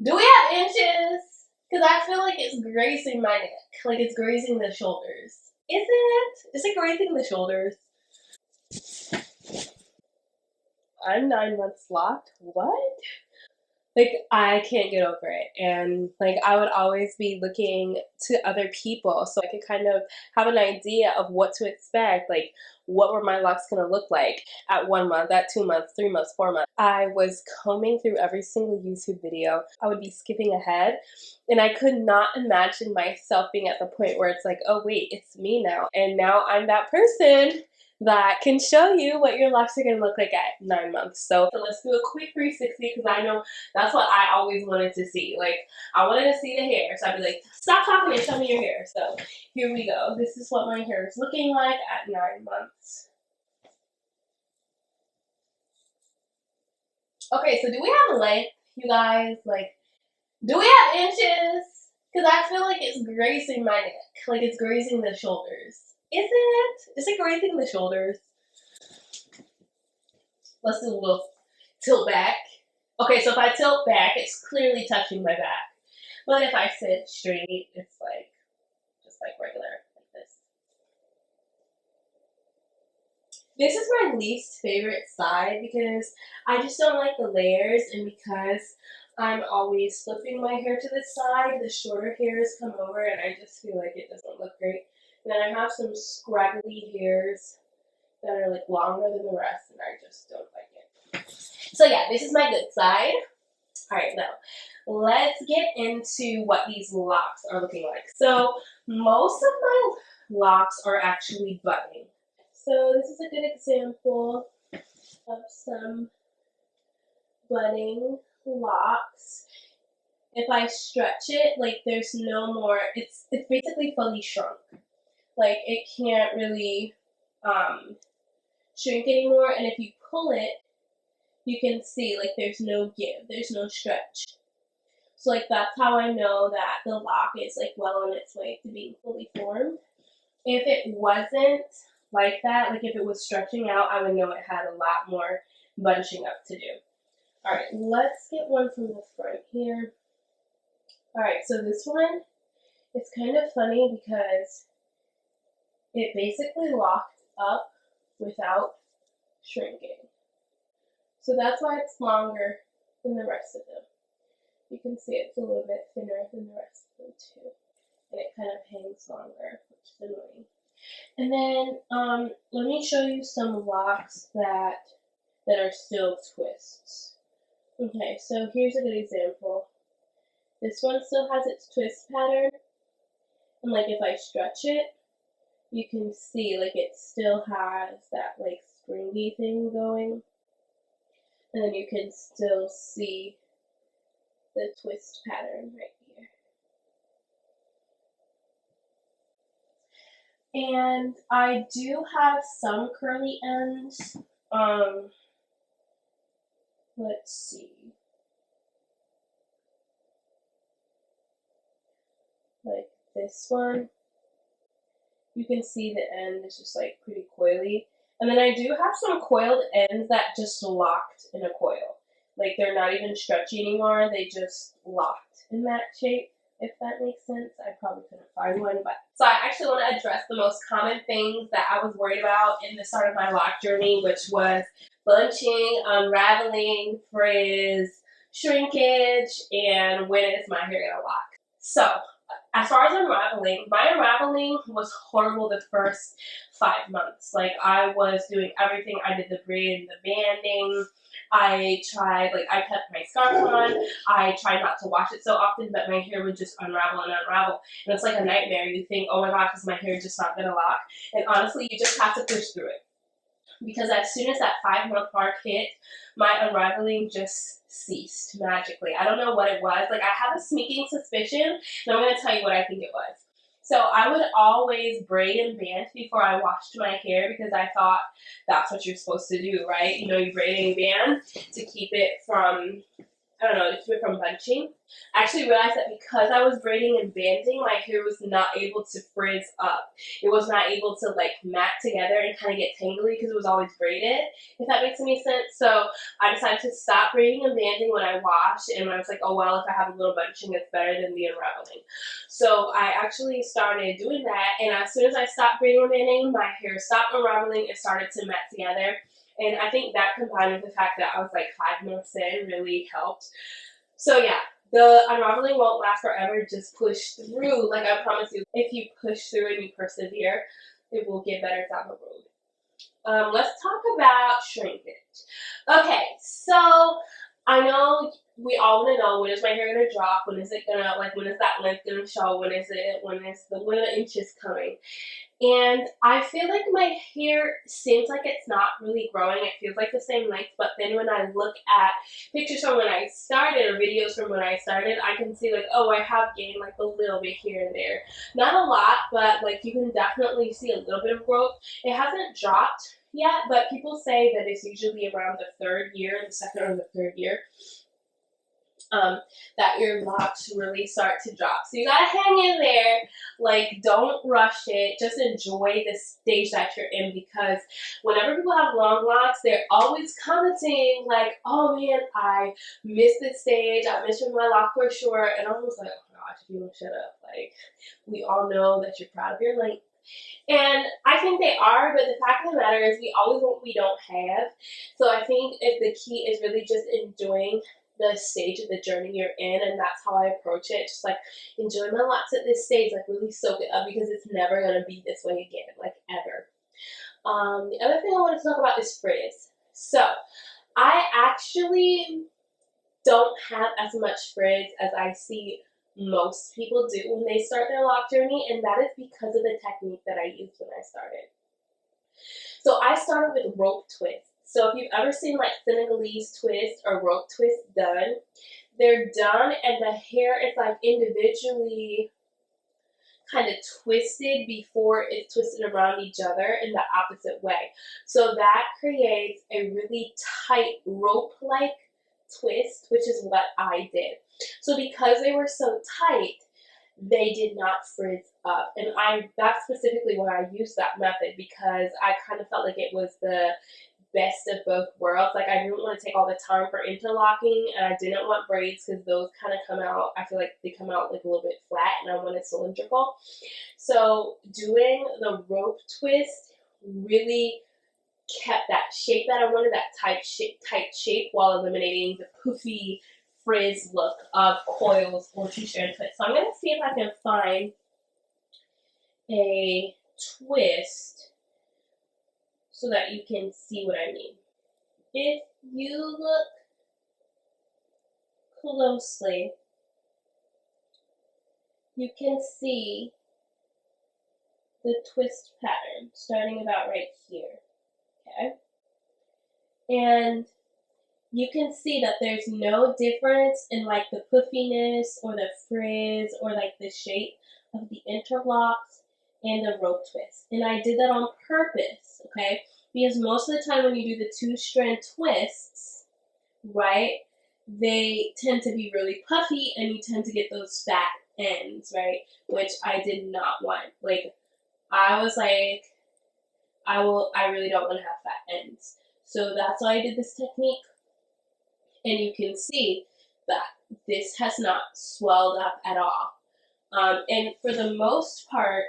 Do we have inches? Because I feel like it's grazing my neck. Like it's grazing the shoulders. Is it? Is it grazing the shoulders? I'm 9 months locked. What? Like I can't get over it. And like I would always be looking to other people so I could kind of have an idea of what to expect. Like what were my locks gonna look like at 1 month, at 2 months, 3 months, 4 months. I was combing through every single YouTube video. I would be skipping ahead and I could not imagine myself being at the point where it's like, oh wait, it's me now. And now I'm that person that can show you what your locks are going to look like at 9 months. So let's do a quick 360 because I know that's what I always wanted to see. Like, I wanted to see the hair. So I'd be like, stop talking and show me your hair. So here we go. This is what my hair is looking like at 9 months. Okay, so do we have length, you guys? Like, do we have inches? Because I feel like it's grazing my neck. Like, it's grazing the shoulders. Is it? Is it grazing the shoulders? Let's do a little tilt back. Okay, so if I tilt back, it's clearly touching my back. But if I sit straight, it's like just like regular, like this. This is my least favorite side because I just don't like the layers, and because I'm always flipping my hair to the side, the shorter hairs come over and I just feel like it doesn't look great. And then I have some scraggly hairs that are like longer than the rest and I just don't like it. So yeah, this is my good side. Alright, now let's get into what these locks are looking like. So most of my locks are actually budding. So this is a good example of some budding locks. If I stretch it, like there's no more, it's basically fully shrunk. Like it can't really shrink anymore, and if you pull it, you can see like there's no give, there's no stretch. So like that's how I know that the lock is like well on its way to being fully formed. If it wasn't like that, like if it was stretching out, I would know it had a lot more bunching up to do. Alright, let's get one from the front here. Alright, so this one, it's kind of funny because it basically locked up without shrinking. So that's why it's longer than the rest of them. You can see it's a little bit thinner than the rest of them too. And it kind of hangs longer, which is annoying. And then let me show you some locks that are still twists. Okay, so here's a good example. This one still has its twist pattern. And like if I stretch it, you can see like it still has that like springy thing going. And then you can still see the twist pattern right here. And I do have some curly ends. Let's see. Like this one. You can see the end is just like pretty coily. And then I do have some coiled ends that just locked in a coil. Like they're not even stretchy anymore, they just locked in that shape, if that makes sense. I probably couldn't find one, but. So I actually want to address the most common things that I was worried about in the start of my lock journey, which was bunching, unraveling, frizz, shrinkage, and when is my hair gonna lock. So as far as unraveling, my unraveling was horrible the first 5 months. Like I was doing everything. I did the braid and the banding. I kept my scarf on. I tried not to wash it so often, but my hair would just unravel and unravel. And it's like a nightmare. You think, oh my gosh, is my hair just not gonna lock? And honestly, you just have to push through it. Because as soon as that 5-month mark hit, my unraveling just ceased magically. I don't know what it was. Like I have a sneaking suspicion, and I'm going to tell you what I think it was. So I would always braid and band before I washed my hair because I thought that's what you're supposed to do, right? You know, you braid and band to keep it from I don't know, to keep it from bunching. I actually realized that because I was braiding and banding, my hair was not able to frizz up. It was not able to like mat together and kind of get tangly because it was always braided, if that makes any sense. So I decided to stop braiding and banding when I washed, and I was like, oh well, if I have a little bunching, it's better than the unraveling. So I actually started doing that, and as soon as I stopped braiding and banding, my hair stopped unraveling and started to mat together. And I think that combined with the fact that I was like 5 months in really helped. So yeah, the unraveling won't last forever. Just push through. Like I promise you, if you push through and you persevere, it will get better down the road. Let's talk about shrinkage. Okay, so I know we all want to know, when is my hair gonna drop? When is it gonna, like, when is that length gonna show? When are the inches coming? And I feel like my hair seems like it's not really growing. It feels like the same length, but then when I look at pictures from when I started or videos from when I started, I can see like, oh, I have gained like a little bit here and there. Not a lot, but like you can definitely see a little bit of growth. It hasn't dropped yet, but people say that it's usually around the third year, the second or the third year, that your locks really start to drop. So you gotta hang in there. Like, don't rush it. Just enjoy the stage that you're in, because whenever people have long locks, they're always commenting like, oh man, I missed this stage. I missed when my lock was short. And I'm just like, oh gosh, if you don't shut up. Like, we all know that you're proud of your length. And I think they are, but the fact of the matter is we always want what we don't have. So I think the key is really just enjoying the stage of the journey you're in, and that's how I approach it. Just like enjoy my locks at this stage, like really soak it up, because it's never gonna be this way again, like ever. The other thing I want to talk about is frizz. So I actually don't have as much frizz as I see most people do when they start their lock journey, and that is because of the technique that I used when I started. So I started with rope twists. So if you've ever seen like Senegalese twist or rope twist done, they're done and the hair is like individually kind of twisted before it's twisted around each other in the opposite way. So that creates a really tight rope-like twist, which is what I did. So because they were so tight, they did not frizz up. And that's specifically why I used that method, because I kind of felt like it was the best of both worlds. Like, I didn't want to take all the time for interlocking, and I didn't want braids because those kind of come out, I feel like they come out like a little bit flat, and I wanted cylindrical. So doing the rope twist really kept that shape that I wanted, that tight shape, while eliminating the poofy frizz look of coils or two-strand twists. So I'm going to see if I can find a twist so that you can see what I mean. If you look closely, you can see the twist pattern starting about right here, okay? And you can see that there's no difference in like the puffiness or the frizz or like the shape of the interlocks and the rope twist. And I did that on purpose, okay? Because most of the time when you do the two-strand twists, right, they tend to be really puffy and you tend to get those fat ends, right? Which I did not want. Like, I was like, I really don't want to have fat ends. So that's why I did this technique. And you can see that this has not swelled up at all. And for the most part,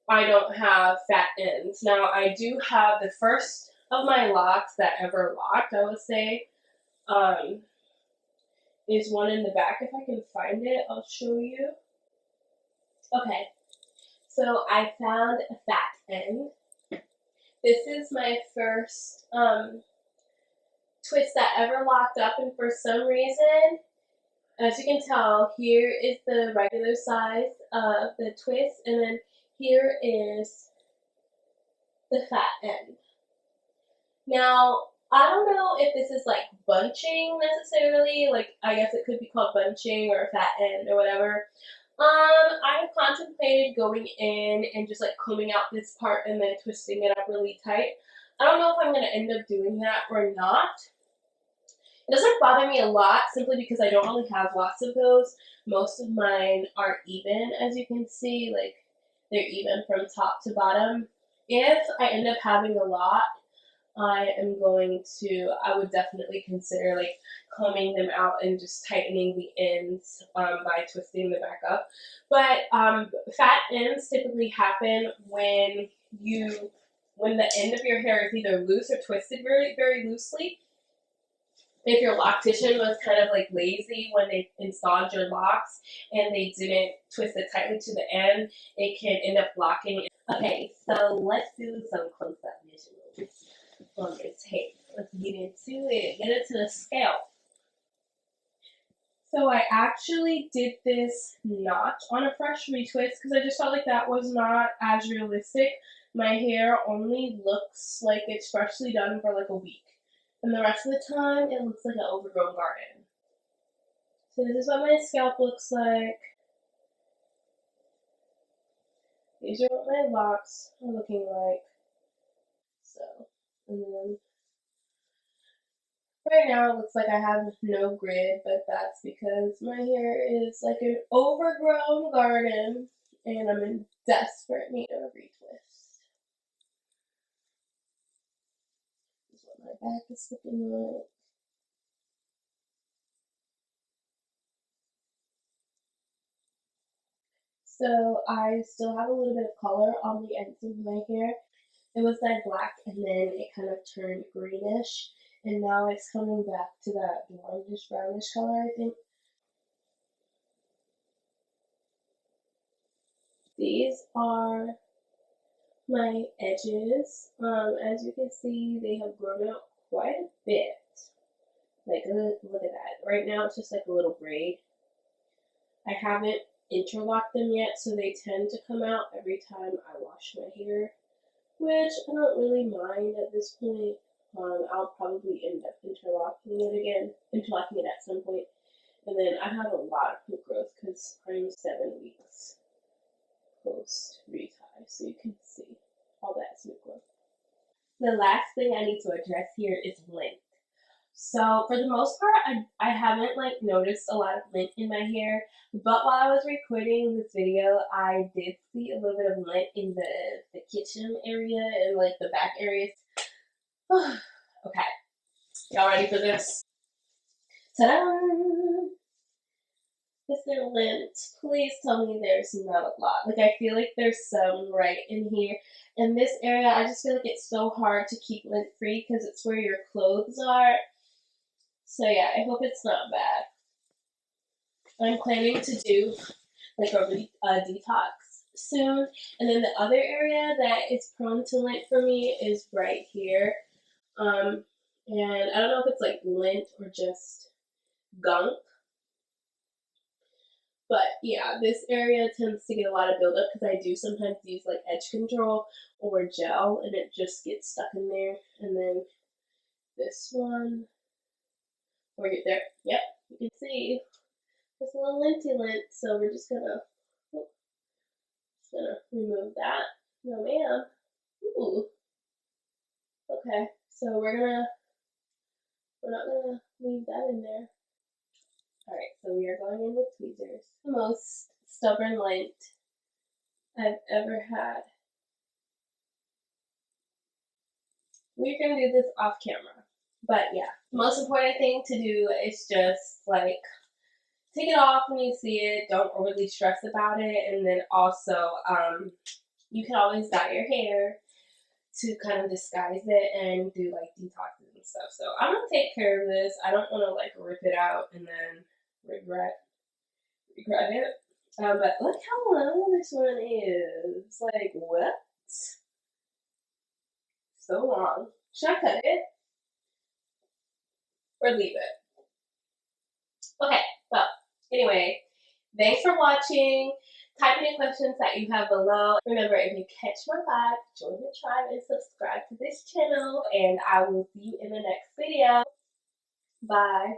I don't have fat ends. Now, I do have the first of my locks that ever locked, I would say, is one in the back. If I can find it, I'll show you. Okay, so I found a fat end. This is my first twist that ever locked up, and for some reason, as you can tell, here is the regular size of the twist, and then here is the fat end. Now, I don't know if this is like bunching necessarily, like I guess it could be called bunching or fat end or whatever. I have contemplated going in and just like combing out this part and then twisting it up really tight. I don't know if I'm going to end up doing that or not. It doesn't bother me a lot simply because I don't really have lots of those. Most of mine are even, as you can see, like they're even from top to bottom. If I end up having a lot, I would definitely consider like combing them out and just tightening the ends by twisting them back up. But fat ends typically happen when the end of your hair is either loose or twisted very, very loosely. If your loctician was kind of like lazy when they installed your locks and they didn't twist it tightly to the end, it can end up locking. Okay, so let's do some close-up visuals on this hair. Let's get into it. Get into the scalp. So I actually did this not on a fresh retwist because I just felt like that was not as realistic. My hair only looks like it's freshly done for like a week. And the rest of the time, it looks like an overgrown garden. So this is what my scalp looks like. These are what my locks are looking like. So, and then right now it looks like I have no grid, but that's because my hair is like an overgrown garden and I'm in desperate need of a retwist. This is what my back is looking like. So I still have a little bit of color on the ends of my hair. It was that black and then it kind of turned greenish and now it's coming back to that blondish brownish color, I think. These are my edges. As you can see, they have grown out quite a bit. Like, look at that. Right now it's just like a little braid. I haven't interlocked them yet, so they tend to come out every time I wash my hair, which I don't really mind at this point. I'll probably end up interlocking it at some point. And then I have a lot of new growth because I'm 7 weeks post retie, so you can see all that new growth. The last thing I need to address here is lint. So for the most part, I haven't like noticed a lot of lint in my hair, but while I was recording this video, I did see a little bit of lint in the kitchen area and like the back areas. Okay, y'all ready for this? Ta-da! Is there lint? Please tell me there's not a lot. Like, I feel like there's some right in here. In this area, I just feel like it's so hard to keep lint free because it's where your clothes are. So yeah, I hope it's not bad. I'm planning to do like a detox soon. And then the other area that is prone to lint for me is right here. And I don't know if it's like lint or just gunk. But yeah, this area tends to get a lot of buildup because I do sometimes use like edge control or gel and it just gets stuck in there. And then this one, or there, yep, you can see it's a little linty lint. So we're just gonna remove that. No ma'am. Ooh. Okay, so we're not gonna leave that in there. Alright, so we are going in with tweezers. The most stubborn lint I've ever had. We're gonna do this off camera. But yeah, the most important thing to do is just like take it off when you see it. Don't overly stress about it. And then also, you can always dye your hair to kind of disguise it and do like detoxes and stuff. So I'm gonna take care of this. I don't want to like rip it out and then regret it. But look how long this one is. Like, what? So long. Should I cut it? Or leave it? Okay, well, anyway, thanks for watching. Type any questions that you have below. Remember, if you catch my vibe, join the tribe and subscribe to this channel. And I will see you in the next video. Bye.